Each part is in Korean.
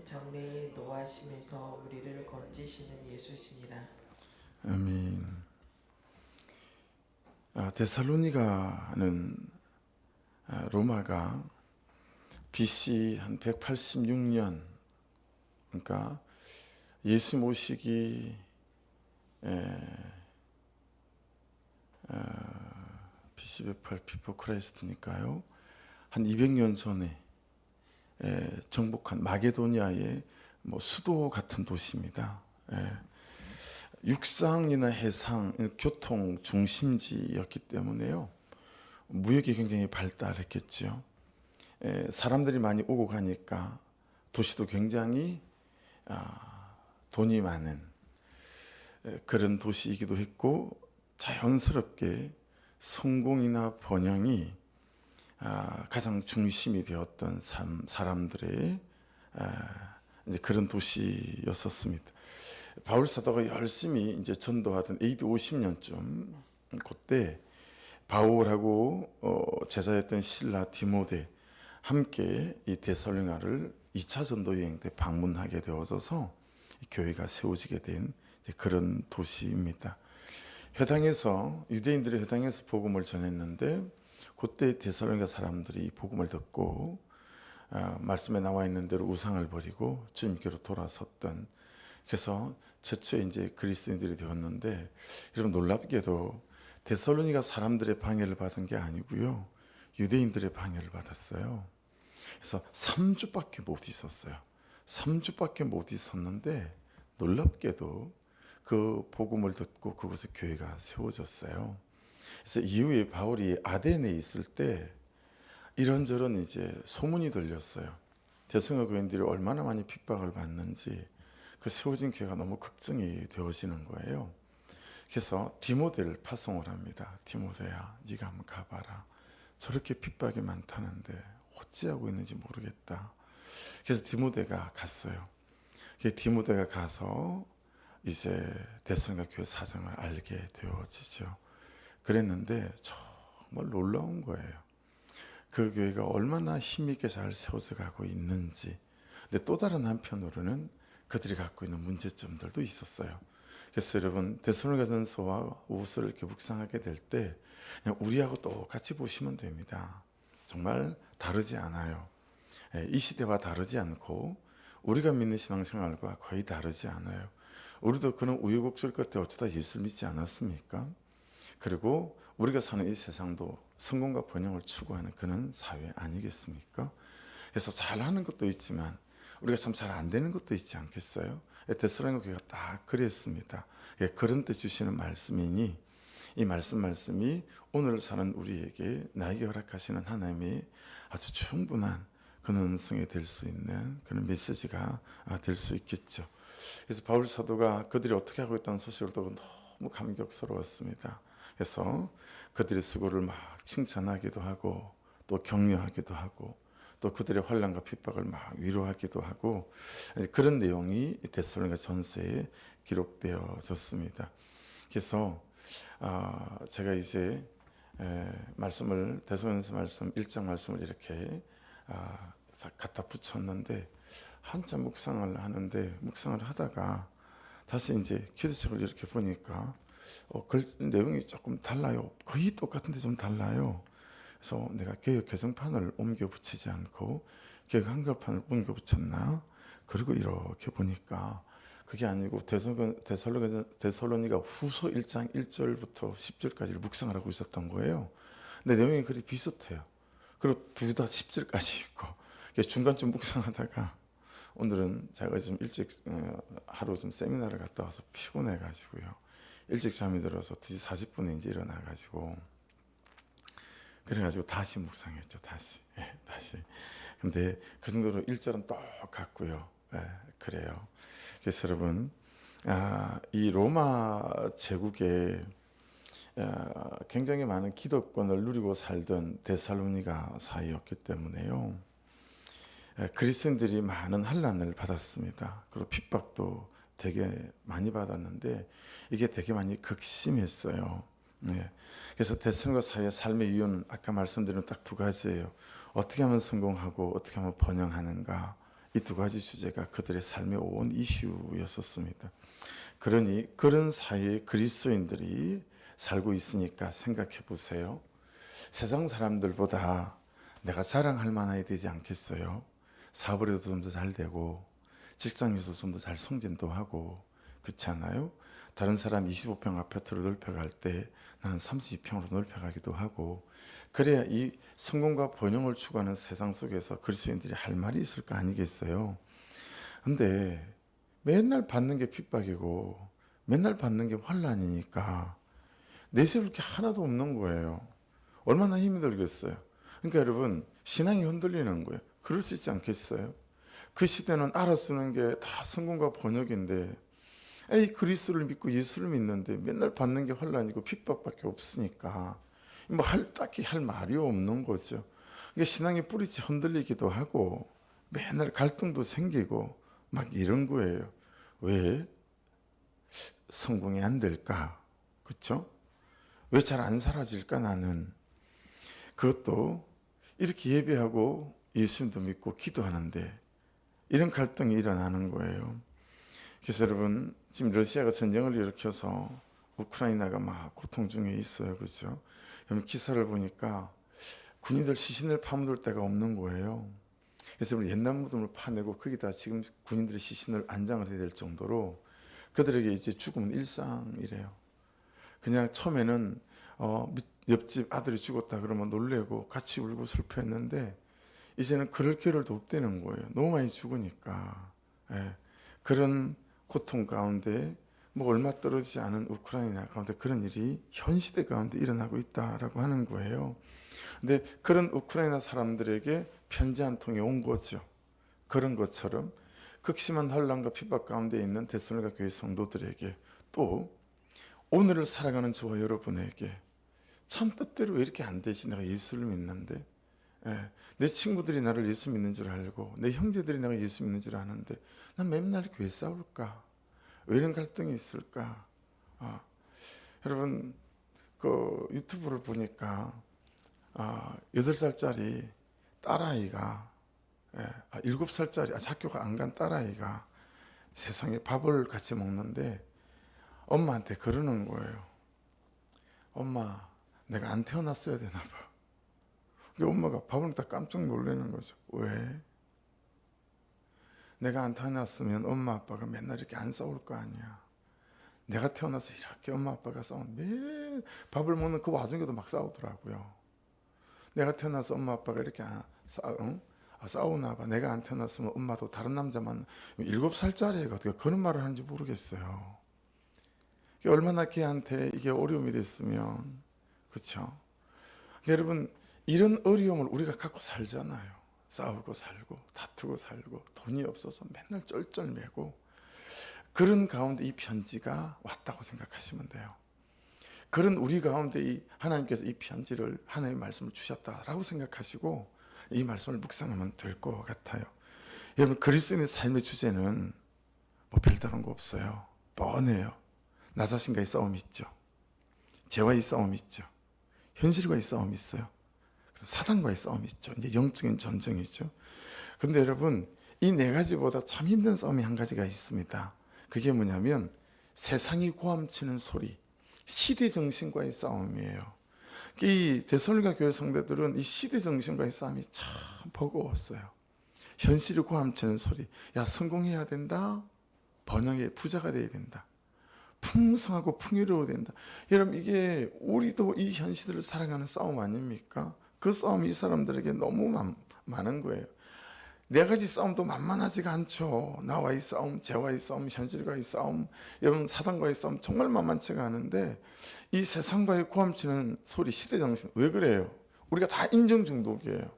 장래에 노하심에서 우리를 건지시는 예수시니라. 아멘. 데살로니가는 로마가 BC 한 186년, 그러니까 예수 모시기 BC 108 비포 크라이스트니까요. 한 200년 전에 정복한 마게도니아의 수도 같은 도시입니다. 육상이나 해상, 교통 중심지였기 때문에요. 무역이 굉장히 발달했겠죠. 사람들이 많이 오고 가니까 도시도 굉장히 돈이 많은 그런 도시이기도 했고, 자연스럽게 성공이나 번영이 가장 중심이 되었던 사람들의 이제 그런 도시였었습니다. 바울 사도가 열심히 이제 전도하던 AD 50년쯤 그때 바울하고 제자였던 실라 디모데 함께 이 데살로니가를 2차 전도 여행 때 방문하게 되어져서 교회가 세워지게 된 그런 도시입니다. 회당에서 유대인들의 회당에서 복음을 전했는데 그때 데살로니가 사람들이 이 복음을 듣고 말씀에 나와 있는 대로 우상을 버리고 주님께로 돌아섰던, 그래서 최초에 이제 그리스도인들이 되었는데, 여러분 놀랍게도 데살로니가 사람들의 방해를 받은 게 아니고요, 유대인들의 방해를 받았어요. 그래서 3주밖에 못 있었어요. 3주밖에 못 있었는데 놀랍게도 그 복음을 듣고 그곳에 교회가 세워졌어요. 그래서 이후에 바울이 아덴에 있을 때 이런저런 이제 소문이 들렸어요. 데살로니가 교인들이 얼마나 많이 핍박을 받는지, 그 세워진 교회가 너무 걱정이 되어지는 거예요. 그래서 디모데를 파송을 합니다. 디모데야, 네가 한번 가봐라. 저렇게 핍박이 많다는데 어찌하고 있는지 모르겠다. 그래서 디모데가 갔어요. 디모데가 가서 이제 데살로니가 교회 사정을 알게 되어지죠. 그랬는데 정말 놀라운 거예요. 그 교회가 얼마나 힘있게 잘 세워져 가고 있는지. 근데 또 다른 한편으로는 그들이 갖고 있는 문제점들도 있었어요. 그래서 여러분, 데살로니가전서와 우후서를 이렇게 묵상하게 될 때 그냥 우리하고 똑같이 보시면 됩니다. 정말 다르지 않아요. 이 시대와 다르지 않고 우리가 믿는 신앙생활과 거의 다르지 않아요. 우리도 그런 우여곡절 끝에 어쩌다 예수를 믿지 않았습니까? 그리고 우리가 사는 이 세상도 성공과 번영을 추구하는 그런 사회 아니겠습니까? 그래서 잘하는 것도 있지만 우리가 참 잘 안 되는 것도 있지 않겠어요? 데살로니가 교회가 딱 그랬습니다. 그런 때 주시는 말씀이니 이 말씀이 오늘 사는 우리에게, 나에게 허락하시는 하나님의 아주 충분한 그런 음성이 될 수 있는 그런 메시지가 될 수 있겠죠. 그래서 바울 사도가 그들이 어떻게 하고 있다는 소식을 듣고 너무 감격스러웠습니다. 그래서 그들의 수고를 막 칭찬하기도 하고 또 격려하기도 하고 또 그들의 환난과 핍박을 막 위로하기도 하고, 그런 내용이 데살로니가 전서에 기록되어졌습니다. 그래서 제가 이제 말씀을, 데살로니가서 말씀 1장 말씀을 이렇게 갖다 붙였는데, 한참 묵상을 하는데 묵상을 하다가 다시 이제 기도책을 이렇게 보니까 내용이 조금 달라요. 거의 똑같은데 좀 달라요. 그래서 내가 개역 개정판을 옮겨 붙이지 않고 개역 한글판을 옮겨 붙였나? 그리고 이렇게 보니까 그게 아니고 데살로니가 후서 1장 1절부터 10절까지를 묵상을 하고 있었던 거예요. 근데 내용이 그리 비슷해요. 그리고 둘 다 10절까지 있고, 중간쯤 묵상하다가 오늘은 제가 좀 일찍 하루 좀 세미나를 갔다 와서 피곤해가지고요, 일찍 잠이 들어서 2시 40분에 이제 일어나가지고, 그래가지고 다시 묵상했죠. 다시. 근데 그 정도로 1절은 똑같고요. 그래요. 그래서 여러분, 이 로마 제국에 굉장히 많은 기득권을 누리고 살던 데살로니가 사이였기 때문에요, 그리스도인들이 많은 환난을 받았습니다. 그리고 핍박도 되게 많이 받았는데 이게 되게 많이 극심했어요. 그래서 데살로니가 사이의 삶의 이유는 아까 말씀드린 딱 두 가지예요. 어떻게 하면 성공하고 어떻게 하면 번영하는가, 이 두 가지 주제가 그들의 삶의 온 이슈였었습니다. 그러니 그런 사회에 그리스도인들이 살고 있으니까 생각해 보세요. 세상 사람들보다 내가 자랑할 만해야 되지 않겠어요? 사업을 해도 좀 더 잘 되고 직장에서 좀 더 잘 승진도 하고 그렇지 않아요? 다른 사람 25평 아파트로 넓혀갈 때 나는 32평으로 넓혀가기도 하고 그래야 이 성공과 번영을 추구하는 세상 속에서 그리스도인들이 할 말이 있을 거 아니겠어요? 근데 맨날 받는 게 핍박이고 맨날 받는 게 환난이니까 내세울 게 하나도 없는 거예요. 얼마나 힘이 들겠어요. 그러니까 여러분 신앙이 흔들리는 거예요. 그럴 수 있지 않겠어요? 그 시대는 알아쓰는 게 다 성공과 번역인데 에이 그리스도를 믿고 예수를 믿는데 맨날 받는 게 환난이고 핍박밖에 없으니까 뭐 딱히 할 말이 없는 거죠. 그러니까 신앙의 뿌리째 흔들리기도 하고 맨날 갈등도 생기고 막 이런 거예요. 왜? 성공이 안 될까? 그렇죠? 왜 잘 안 사라질까 나는? 그것도 이렇게 예배하고 예수님도 믿고 기도하는데 이런 갈등이 일어나는 거예요. 그래서 여러분 지금 러시아가 전쟁을 일으켜서 우크라이나가 막 고통 중에 있어요. 그렇죠? 여러분 기사를 보니까 군인들 시신을 파묻을 데가 없는 거예요. 그래서 우리 옛날 무덤을 파내고 거기다 지금 군인들의 시신을 안장을 해야 될 정도로 그들에게 이제 죽음은 일상이래요. 그냥 처음에는 옆집 아들이 죽었다 그러면 놀래고 같이 울고 슬퍼했는데 이제는 그럴 겨를도 없다는 거예요. 너무 많이 죽으니까. 예. 그런 고통 가운데 뭐 얼마 떨어지지 않은 우크라이나 가운데 그런 일이 현 시대 가운데 일어나고 있다라고 하는 거예요. 근데 그런 우크라이나 사람들에게 편지 한 통이 온 거죠. 그런 것처럼 극심한 혼란과 핍박 가운데 있는 데살로니가 교회 성도들에게 또 오늘을 살아가는 저와 여러분에게 참 뜻대로 왜 이렇게 안 되지? 내가 예수를 믿는데 내 친구들이 나를 예수 믿는 줄 알고 내 형제들이 내가 예수 믿는 줄 아는데 난 맨날 이렇게 왜 싸울까? 왜 이런 갈등이 있을까? 여러분 그 유튜브를 보니까 8살짜리 딸아이가 7살짜리 학교가 안 간 딸아이가 세상에 밥을 같이 먹는데 엄마한테 그러는 거예요. 엄마 내가 안 태어났어야 되나 봐. 엄마가 밥을 먹다 깜짝 놀라는 거죠. 왜? 내가 안 태어났으면 엄마 아빠가 맨날 이렇게 안 싸울 거 아니야. 내가 태어나서 이렇게 엄마 아빠가 싸우는 매일 밥을 먹는 그 와중에도 막 싸우더라고요. 내가 태어나서 엄마 아빠가 이렇게 싸우나 봐. 내가 안 태어났으면 엄마도 다른 남자만 7살짜리 애가 어떻게 그런 말을 하는지 모르겠어요. 얼마나 걔한테 이게 어려움이 됐으면 그렇죠? 여러분 이런 어려움을 우리가 갖고 살잖아요. 싸우고 살고 다투고 살고 돈이 없어서 맨날 쩔쩔매고 그런 가운데 이 편지가 왔다고 생각하시면 돼요. 그런 우리 가운데 이 하나님께서 이 편지를 하나님의 말씀을 주셨다라고 생각하시고 이 말씀을 묵상하면 될 것 같아요. 여러분 그리스도인의 삶의 주제는 뭐 별다른 거 없어요. 뻔해요. 나 자신과의 싸움이 있죠. 죄와의 싸움이 있죠. 현실과의 싸움이 있어요. 사단과의 싸움이 있죠. 이제 영적인 전쟁이죠. 그런데 여러분 이 네 가지보다 참 힘든 싸움이 한 가지가 있습니다. 그게 뭐냐면 세상이 고함치는 소리, 시대 정신과의 싸움이에요. 이 데살로니가 교회 성도들은 이 시대 정신과의 싸움이 참 버거웠어요. 현실이 고함치는 소리, 야 성공해야 된다, 번영의 부자가 돼야 된다, 풍성하고 풍요로워야 된다. 여러분 이게 우리도 이 현실을 살아가는 싸움 아닙니까? 그 싸움이 이 사람들에게 너무 많은 거예요. 네 가지 싸움도 만만하지가 않죠. 나와의 싸움, 죄와의 싸움, 현실과의 싸움, 여러분 사단과의 싸움 정말 만만치가 않은데 이 세상과의 고함치는 소리, 시대정신 왜 그래요? 우리가 다 인정 중독이에요.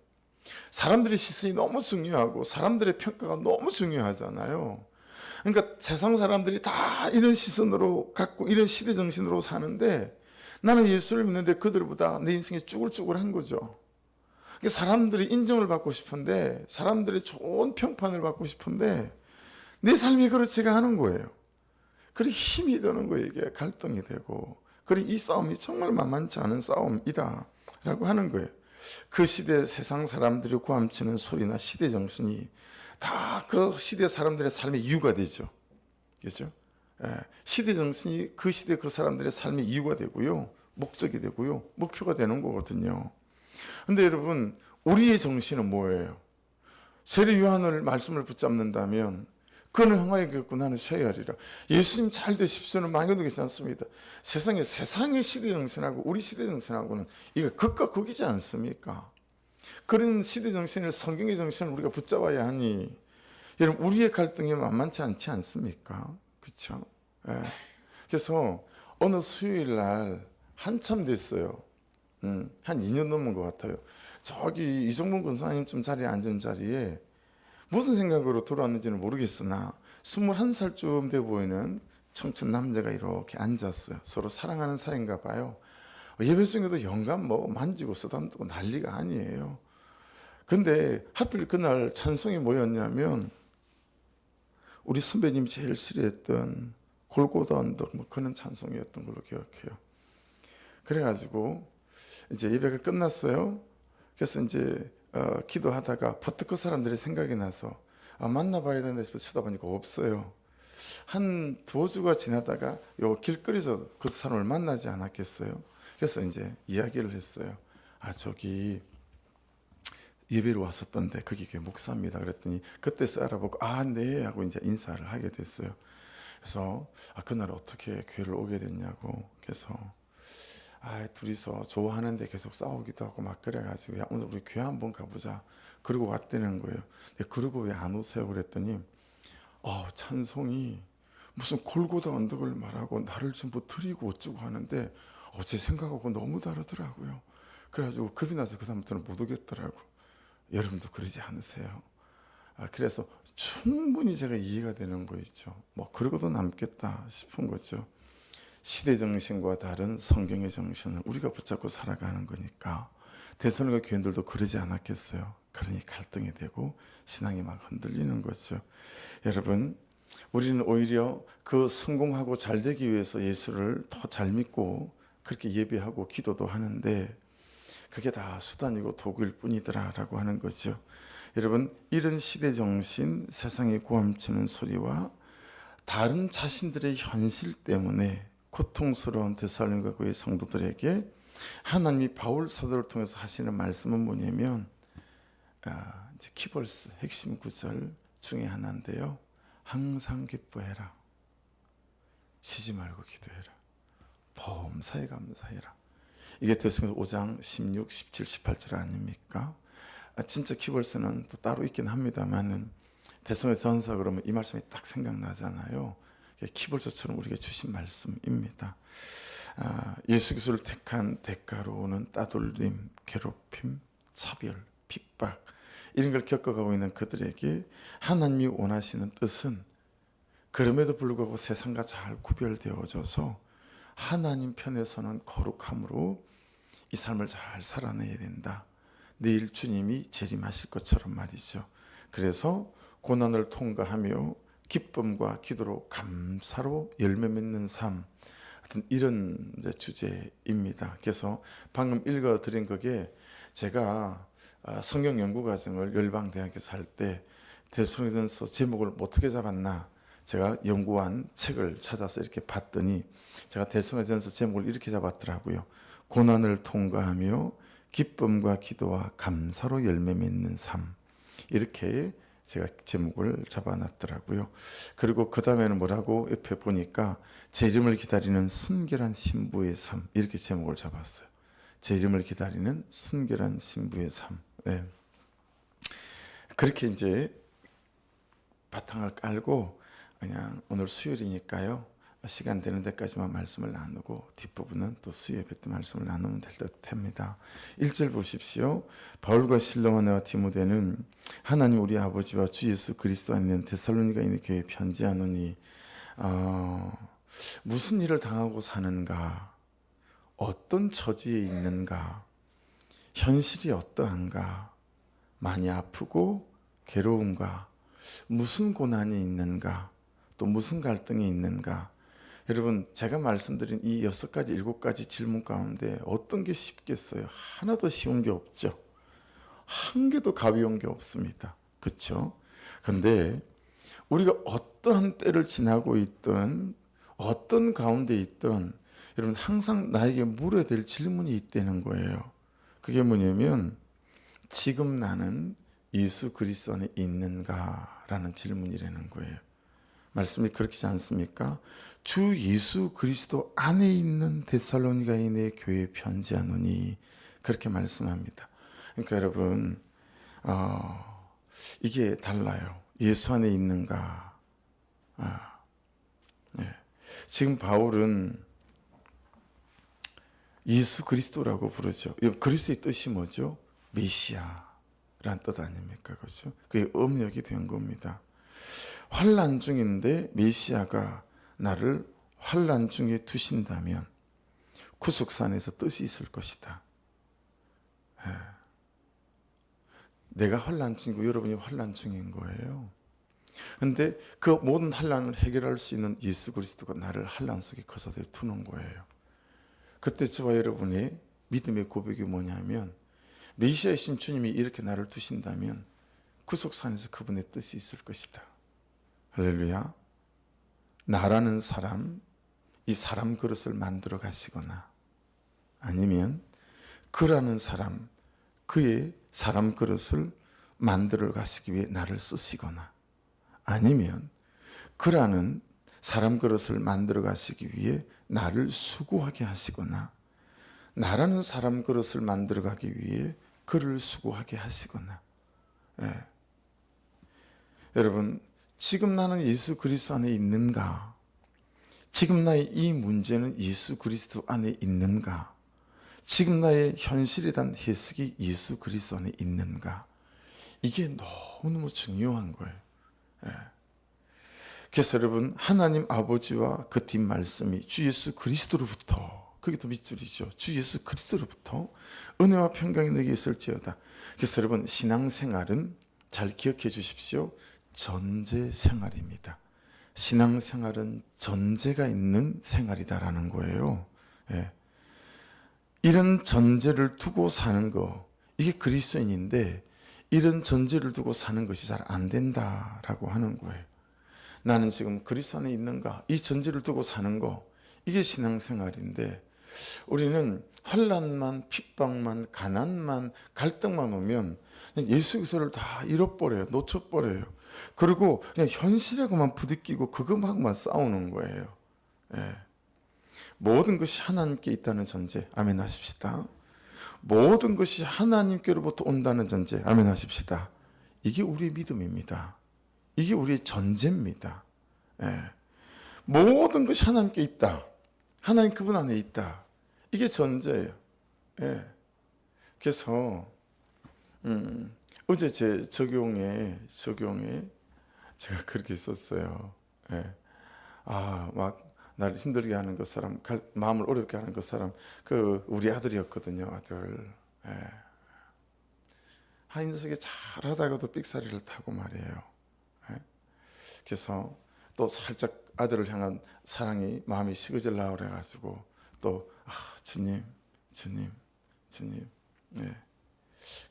사람들의 시선이 너무 중요하고 사람들의 평가가 너무 중요하잖아요. 그러니까 세상 사람들이 다 이런 시선으로 갖고 이런 시대정신으로 사는데 나는 예수를 믿는데 그들보다 내 인생이 쭈글쭈글한 거죠. 사람들이 인정을 받고 싶은데 사람들의 좋은 평판을 받고 싶은데 내 삶이 그렇지가 않은 거예요. 그리고 힘이 드는 거예요. 이게 갈등이 되고 그리고 이 싸움이 정말 만만치 않은 싸움이다 라고 하는 거예요. 그 시대 세상 사람들이 고함치는 소리나 시대정신이 다 그 시대 사람들의 삶의 이유가 되죠. 그렇죠? 시대 정신이 그 시대 그 사람들의 삶의 이유가 되고요. 목적이 되고요. 목표가 되는 거거든요. 근데 여러분, 우리의 정신은 뭐예요? 세례 요한을 말씀을 붙잡는다면 그는 흥하에 겪고 나는 쇠하리라. 예수님 잘 되십시오는 많이도 계시지 않습니다. 세상의 시대 정신하고 우리 시대 정신하고는 이게 극과 극이지 않습니까? 그런 시대 정신을, 성경의 정신을 우리가 붙잡아야 하니, 여러분, 우리의 갈등이 만만치 않지 않습니까? 그렇죠? 그래서 어느 수요일 날 한참 됐어요. 한 2년 넘은 것 같아요. 저기 이종문 권사님 좀 자리에 앉은 자리에 무슨 생각으로 돌아왔는지는 모르겠으나 21살쯤 돼 보이는 청춘 남자가 이렇게 앉았어요. 서로 사랑하는 사이인가 봐요. 예배 중에도 영감 만지고 쓰다듬고 난리가 아니에요. 근데 하필 그날 찬송이 뭐였냐면 우리 선배님이 제일 싫어했던 골고다 언덕 그런 찬송이었던 걸로 기억해요. 그래가지고 이제 예배가 끝났어요. 그래서 이제 기도하다가 버뜩 그 사람들이 생각이 나서 만나봐야 되는데 싶어서 쳐다보니까 없어요. 한 2주가 지나다가 요 길거리에서 그 사람을 만나지 않았겠어요. 그래서 이제 이야기를 했어요. 저기 예배로 왔었던데 거기 교회 목사입니다. 그랬더니 그때서 알아보고 네 하고 이제 인사를 하게 됐어요. 그래서 그날 어떻게 교회를 오게 됐냐고. 그래서 둘이서 좋아하는데 계속 싸우기도 하고 막 그래가지고 오늘 우리 교회 한번 가보자. 그러고 왔다는 거예요. 그러고 왜 안 오세요? 그랬더니 찬송이 무슨 골고다 언덕을 말하고 나를 전부 드리고 어쩌고 하는데 제 생각하고 너무 다르더라고요. 그래가지고 겁이 나서 그 다음부터는 못 오겠더라고. 여러분도 그러지 않으세요? 그래서 충분히 제가 이해가 되는 거 있죠. 그러고도 남겠다 싶은 거죠. 시대 정신과 다른 성경의 정신을 우리가 붙잡고 살아가는 거니까. 데살로니가 교인들도 그러지 않았겠어요. 그러니 갈등이 되고 신앙이 막 흔들리는 거죠. 여러분, 우리는 오히려 그 성공하고 잘 되기 위해서 예수를 더 잘 믿고 그렇게 예배하고 기도도 하는데 그게 다 수단이고 도구일 뿐이더라라고 하는 거죠. 여러분, 이런 시대 정신, 세상에 고함치는 소리와 다른 자신들의 현실 때문에 고통스러운 데살로니가 교회 성도들에게 하나님이 바울 사도를 통해서 하시는 말씀은 뭐냐면 이제 키벌스 핵심 구절 중에 하나인데요. 항상 기뻐해라. 쉬지 말고 기도해라. 범사에 감사해라. 이게 데살로니가 5장 16, 17, 18절 아닙니까? 진짜 키벌스는 또 따로 있긴 합니다만은 데살로니가 전서 그러면 이 말씀이 딱 생각나잖아요. 키벌스처럼 우리에게 주신 말씀입니다. 예수 그리스도를 택한 대가로 오는 따돌림, 괴롭힘, 차별, 핍박 이런 걸 겪어가고 있는 그들에게 하나님이 원하시는 뜻은 그럼에도 불구하고 세상과 잘 구별되어져서 하나님 편에서는 거룩함으로 이 삶을 잘 살아내야 된다. 내일 주님이 재림하실 것처럼 말이죠. 그래서 고난을 통과하며 기쁨과 기도로 감사로 열매 맺는 삶, 이런 주제입니다. 그래서 방금 읽어드린 그게 제가 성경 연구 과정을 열방대학에서 할 때 데살로니가전서 제목을 어떻게 잡았나 제가 연구한 책을 찾아서 이렇게 봤더니 제가 데살로니가전서 제목을 이렇게 잡았더라고요. 고난을 통과하며 기쁨과 기도와 감사로 열매 맺는 삶, 이렇게 제가 제목을 잡아놨더라고요. 그리고 그 다음에는 뭐라고 옆에 보니까 재림을 기다리는 순결한 신부의 삶, 이렇게 제목을 잡았어요. 재림을 기다리는 순결한 신부의 삶. 네. 그렇게 이제 바탕을 깔고 그냥 오늘 수요일이니까요. 시간 되는 데까지만 말씀을 나누고 뒷부분은 또 수요 예배 때 말씀을 나누면 될 듯합니다. 1절 보십시오. 바울과 실로와 네와 디모데는 하나님 우리 아버지와 주 예수 그리스도 안에 있는 데살로니가 있는 교회에 편지하노니 무슨 일을 당하고 사는가, 어떤 처지에 있는가, 현실이 어떠한가, 많이 아프고 괴로운가, 무슨 고난이 있는가, 또 무슨 갈등이 있는가. 여러분, 제가 말씀드린 이 6가지, 7가지 질문 가운데 어떤 게 쉽겠어요? 하나도 쉬운 게 없죠. 한 개도 가벼운 게 없습니다. 그렇죠? 근데 우리가 어떠한 때를 지나고 있든 어떤 가운데 있든 여러분 항상 나에게 물어야 될 질문이 있다는 거예요. 그게 뭐냐면 지금 나는 예수 그리스도 안에 있는가라는 질문이라는 거예요. 말씀이 그렇지 않습니까? 주 예수 그리스도 안에 있는 데살로니가인의 교회에 편지하노니 그렇게 말씀합니다. 그러니까 여러분 이게 달라요. 예수 안에 있는가? 네. 지금 바울은 예수 그리스도라고 부르죠. 그리스도의 뜻이 뭐죠? 메시아라는 뜻 아닙니까? 그렇죠? 그게 음역이 된 겁니다. 환난 중인데 메시아가 나를 환난 중에 두신다면 구속산에서 뜻이 있을 것이다. 내가 환난 중이고 여러분이 환난 중인 거예요. 근데 그 모든 환난을 해결할 수 있는 예수 그리스도가 나를 환난 속에 거기서 두는 거예요. 그때 저와 여러분의 믿음의 고백이 뭐냐면 메시아이신 주님이 이렇게 나를 두신다면 구속산에서 그분의 뜻이 있을 것이다. 할렐루야. 나라는 사람, 이 사람 그릇을 만들어 가시거나 아니면 그라는 사람, 그의 사람 그릇을 만들어 가시기 위해 나를 쓰시거나 아니면 그라는 사람 그릇을 만들어 가시기 위해 나를 수고하게 하시거나 나라는 사람 그릇을 만들어 가기 위해 그를 수고하게 하시거나 여러분 지금 나는 예수 그리스도 안에 있는가? 지금 나의 이 문제는 예수 그리스도 안에 있는가? 지금 나의 현실에 대한 해석이 예수 그리스도 안에 있는가? 이게 너무너무 중요한 거예요. 그래서 여러분 하나님 아버지와 그 뒷말씀이 주 예수 그리스도로부터 그게 더 밑줄이죠. 주 예수 그리스도로부터 은혜와 평강이 너에게 있을지어다. 그래서 여러분 신앙생활은 잘 기억해 주십시오. 전제 생활입니다. 신앙생활은 전제가 있는 생활이다라는 거예요. 이런 전제를 두고 사는 거 이게 그리스도인인데 이런 전제를 두고 사는 것이 잘 안 된다라고 하는 거예요. 나는 지금 그리스도 안에 있는가? 이 전제를 두고 사는 거 이게 신앙생활인데 우리는 환난만 핍박만 가난만 갈등만 오면 예수 그리스도를 다 잃어버려요. 놓쳐버려요. 그리고 그냥 현실하고만 부딪히고 그것하고만 싸우는 거예요. 모든 것이 하나님께 있다는 전제 아멘 하십시다. 모든 것이 하나님께로부터 온다는 전제 아멘 하십시다. 이게 우리의 믿음입니다. 이게 우리의 전제입니다. 모든 것이 하나님께 있다. 하나님 그분 안에 있다. 이게 전제예요. 그래서 어제 제 적용에 제가 그렇게 썼어요. 막 날 힘들게 하는 그 사람, 마음을 어렵게 하는 그 사람, 그 우리 아들이었거든요. 아들. 한 녀석이 잘하다가도 삑사리를 타고 말이에요. 그래서 또 살짝 아들을 향한 사랑이 마음이 식어질라 그래가지고 또 주님.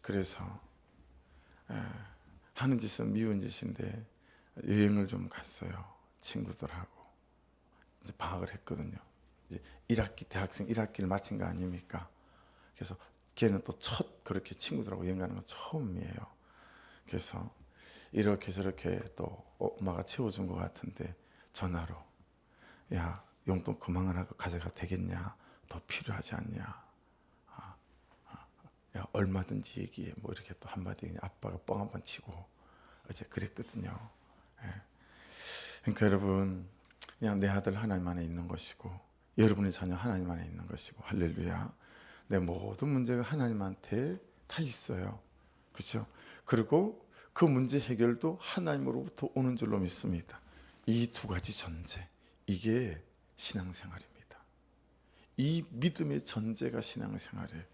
그래서 하는 짓은 미운 짓인데 여행을 좀 갔어요. 친구들하고 이제 방학을 했거든요. 이제 1학기 대학생 1학기를 마친 거 아닙니까? 그래서 걔는 또 첫 그렇게 친구들하고 여행 가는 건 처음이에요. 그래서 이렇게 저렇게 또 엄마가 채워준 것 같은데 전화로 야 용돈 그만 하고 가져가 되겠냐? 더 필요하지 않냐? 야 얼마든지 얘기해. 뭐 이렇게 또 한마디 아빠가 뻥 한 번 치고 어제 그랬거든요. 그러니까 여러분 그냥 내 아들 하나님 안에 있는 것이고 여러분의 자녀 하나님 안에 있는 것이고 할렐루야. 내 모든 문제가 하나님한테 다 있어요. 그렇죠? 그리고 그 문제 해결도 하나님으로부터 오는 줄로 믿습니다. 이 두 가지 전제 이게 신앙생활입니다. 이 믿음의 전제가 신앙생활이에요.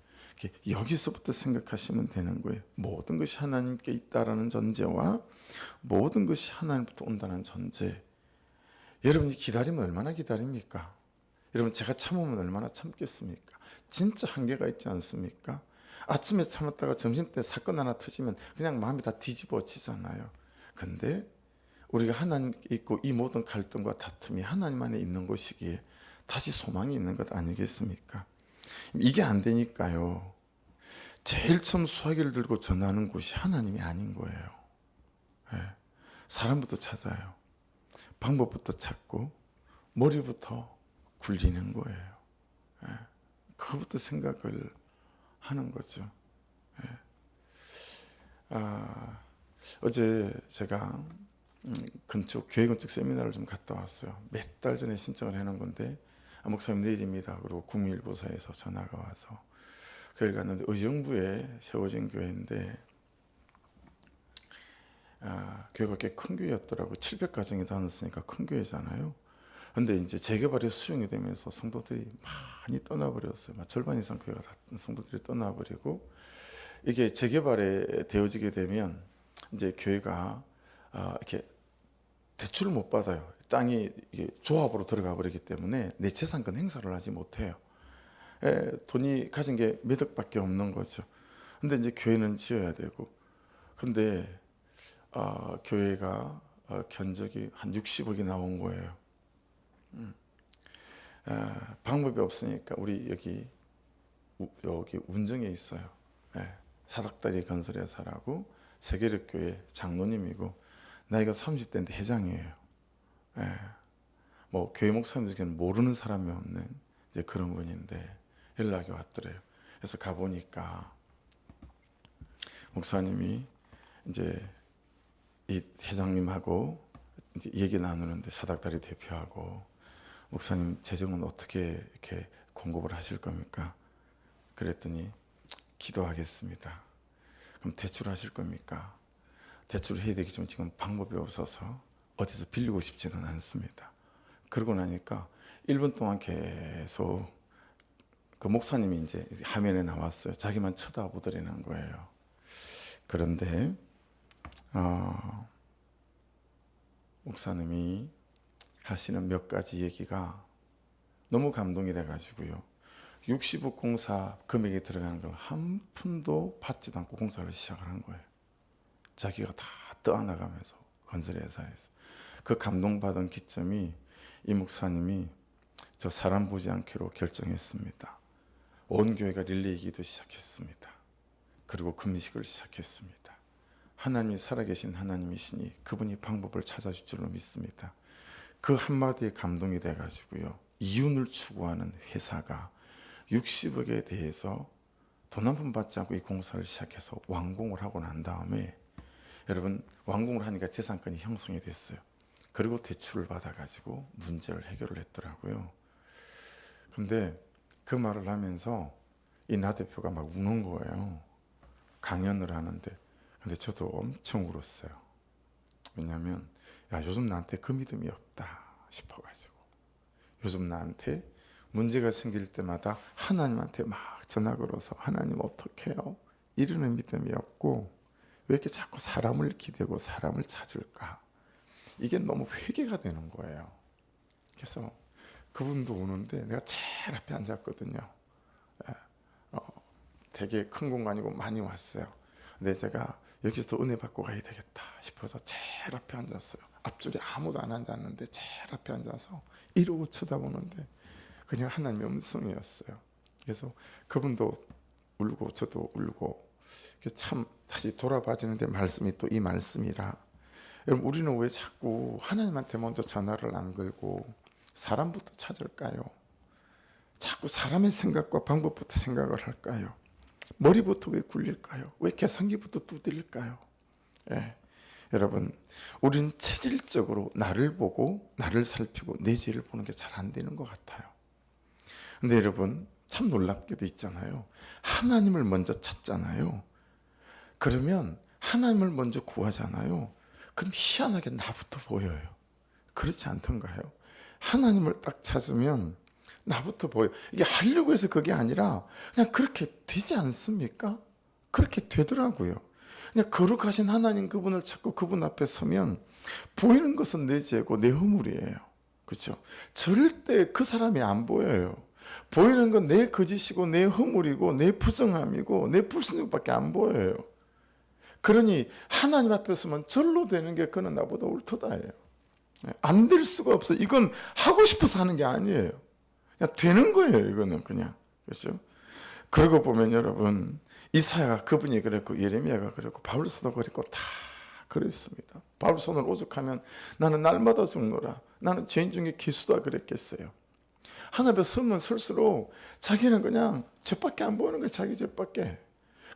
여기서부터 생각하시면 되는 거예요. 모든 것이 하나님께 있다라는 전제와 모든 것이 하나님부터 온다는 전제. 여러분이 기다리면 얼마나 기다립니까? 여러분 제가 참으면 얼마나 참겠습니까? 진짜 한계가 있지 않습니까? 아침에 참았다가 점심때 사건 하나 터지면 그냥 마음이 다 뒤집어지잖아요. 근데 우리가 하나님 있고 이 모든 갈등과 다툼이 하나님 안에 있는 것이기에 다시 소망이 있는 것 아니겠습니까? 이게 안 되니까요. 제일 처음 수화기를 들고 전하는 곳이 하나님이 아닌 거예요. 예. 사람부터 찾아요. 방법부터 찾고 머리부터 굴리는 거예요. 예. 그것부터 생각을 하는 거죠. 예. 어제 제가 교회 건축 세미나를 좀 갔다 왔어요. 몇 달 전에 신청을 해놓은 건데 목사님 내일입니다. 그리고 국민일보사에서 전화가 와서 교회를 갔는데 의정부에 세워진 교회인데 교회가 꽤 큰 교회였더라고요. 700가정이 다녔으니까 큰 교회잖아요. 근데 이제 재개발이 수용이 되면서 성도들이 많이 떠나버렸어요. 절반 이상 교회가 다 성도들이 떠나버리고, 이게 재개발에 되어지게 되면 이제 교회가 이렇게 대출을 못 받아요. 땅이 이게 조합으로 들어가 버리기 때문에 내 재산권 행사를 하지 못해요. 돈이 가진 게 몇 억밖에 없는 거죠. 근데 이제 교회는 지어야 되고, 근데 교회가 견적이 한 60억이 나온 거예요. 방법이 없으니까 우리 여기 운정에 있어요. 사닥다리 건설회사라고 세계력교회 장로님이고 나이가 30대인데 회장이에요. 뭐 교회 목사님들 중에는 모르는 사람이 없는 이제 그런 분인데 연락이 왔더래요. 그래서 가보니까 목사님이 이제 이 회장님하고 이제 얘기 나누는데 사닥다리 대표하고, 목사님 재정은 어떻게 이렇게 공급을 하실 겁니까? 그랬더니 기도하겠습니다. 그럼 대출하실 겁니까? 대출해야 되겠지만 지금 방법이 없어서 어디서 빌리고 싶지는 않습니다. 그러고 나니까 1분 동안 계속 그 목사님이 이제 화면에 나왔어요. 자기만 쳐다보더라는 거예요. 그런데 목사님이 하시는 몇 가지 얘기가 너무 감동이 돼가지고요. 60억 공사 금액이 들어가는 걸 한 푼도 받지도 않고 공사를 시작을 한 거예요. 자기가 다 떠안아가면서 건설회사에서. 그 감동받은 기점이 이 목사님이 저 사람 보지 않기로 결정했습니다. 온 교회가 릴레이 기도 시작했습니다. 그리고 금식을 시작했습니다. 하나님이 살아계신 하나님이시니 그분이 방법을 찾아줄 줄로 믿습니다. 그 한마디에 감동이 돼가지고요. 이윤을 추구하는 회사가 60억에 대해서 돈 한 푼 받지 않고 이 공사를 시작해서 완공을 하고 난 다음에, 여러분 완공을 하니까 재산권이 형성이 됐어요. 그리고 대출을 받아가지고 문제를 해결을 했더라고요. 근데 그 말을 하면서 이 나 대표가 막 우는 거예요. 강연을 하는데. 근데 저도 엄청 울었어요. 왜냐하면 요즘 나한테 그 믿음이 없다 싶어가지고, 요즘 나한테 문제가 생길 때마다 하나님한테 막 전화 걸어서 하나님 어떻게 해요? 이러는 믿음이 없고 왜 이렇게 자꾸 사람을 기대고 사람을 찾을까? 이게 너무 회개가 되는 거예요. 그래서 그분도 우는데 내가 제일 앞에 앉았거든요. 되게 큰 공간이고 많이 왔어요. 근데 제가 여기서 은혜 받고 가야 되겠다 싶어서 제일 앞에 앉았어요. 앞줄에 아무도 안 앉았는데 제일 앞에 앉아서 이러고 쳐다보는데 그냥 하나님의 음성이었어요. 그래서 그분도 울고 저도 울고, 참 다시 돌아봐지는데 말씀이 또 이 말씀이라. 여러분 우리는 왜 자꾸 하나님한테 먼저 전화를 안 걸고 사람부터 찾을까요? 자꾸 사람의 생각과 방법부터 생각을 할까요? 머리부터 왜 굴릴까요? 왜 계산기부터 두드릴까요? 여러분 우리는 체질적으로 나를 보고 나를 살피고 내 죄를 보는 게 잘 안 되는 것 같아요. 근데 여러분 참 놀랍게도 있잖아요. 하나님을 먼저 찾잖아요. 그러면 하나님을 먼저 구하잖아요. 그럼 희한하게 나부터 보여요. 그렇지 않던가요? 하나님을 딱 찾으면 나부터 보여. 이게 하려고 해서 그게 아니라 그냥 그렇게 되지 않습니까? 그렇게 되더라고요. 그냥 거룩하신 하나님 그분을 찾고 그분 앞에 서면 보이는 것은 내 죄고 내 허물이에요. 그렇죠? 절대 그 사람이 안 보여요. 보이는 건 내 거짓이고 내 허물이고 내 부정함이고 내 불순종밖에 안 보여요. 그러니 하나님 앞에 서면 절로 되는 게 그는 나보다 옳도다예요. 안 될 수가 없어. 이건 하고 싶어서 하는 게 아니에요. 그냥 되는 거예요. 이거는 그냥. 그렇죠? 그러고 보면 여러분, 이사야가 그분이 그랬고 예레미야가 그랬고 바울서도 그랬고 다 그랬습니다. 바울 손을 오죽하면 나는 날마다 죽노라. 나는 죄인 중에 기수다 그랬겠어요. 하나님 앞에 서면 설수록 자기는 그냥 죄밖에 안 보이는 거예요. 자기 죄밖에.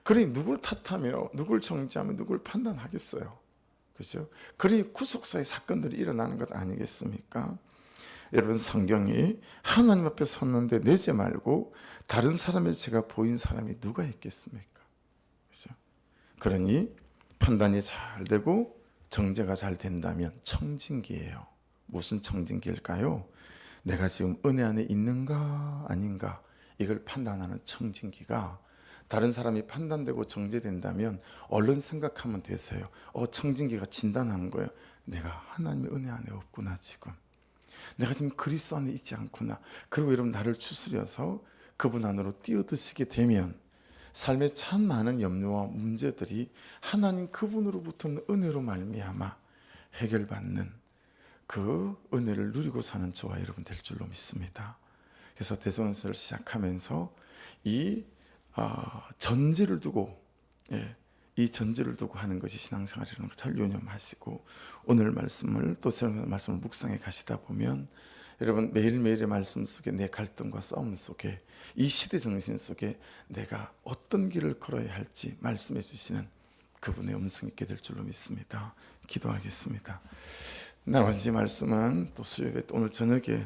그러니 누굴 탓하며 누굴 정죄하며 누굴 판단하겠어요. 그렇죠? 그러니 구속사의 사건들이 일어나는 것 아니겠습니까? 여러분, 성경이 하나님 앞에 섰는데 내 죄 말고 다른 사람의 죄가 보인 사람이 누가 있겠습니까? 그렇죠? 그러니 판단이 잘 되고 정죄가 잘 된다면 청진기예요. 무슨 청진기일까요? 내가 지금 은혜 안에 있는가 아닌가 이걸 판단하는 청진기가, 다른 사람이 판단되고 정죄된다면 얼른 생각하면 되세요. 청진기가 진단하는 거예요. 내가 하나님의 은혜 안에 없구나 지금. 내가 지금 그리스도 안에 있지 않구나. 그리고 여러분 나를 추스려서 그분 안으로 뛰어드시게 되면 삶에 참 많은 염려와 문제들이 하나님 그분으로부터 은혜로 말미암아 해결받는 그 은혜를 누리고 사는 저와 여러분 될 줄로 믿습니다. 그래서 대성서를 시작하면서 이 전제를 두고, 이 전제를 두고 하는 것이 신앙생활이라는 걸 잘 유념하시고, 오늘 말씀을 또 새로운 말씀을 묵상해 가시다 보면 여러분 매일매일의 말씀 속에 내 갈등과 싸움 속에 이 시대 정신 속에 내가 어떤 길을 걸어야 할지 말씀해 주시는 그분의 음성이 있게 될 줄로 믿습니다. 기도하겠습니다. 나머지 말씀은 또 수요일에 오늘 저녁에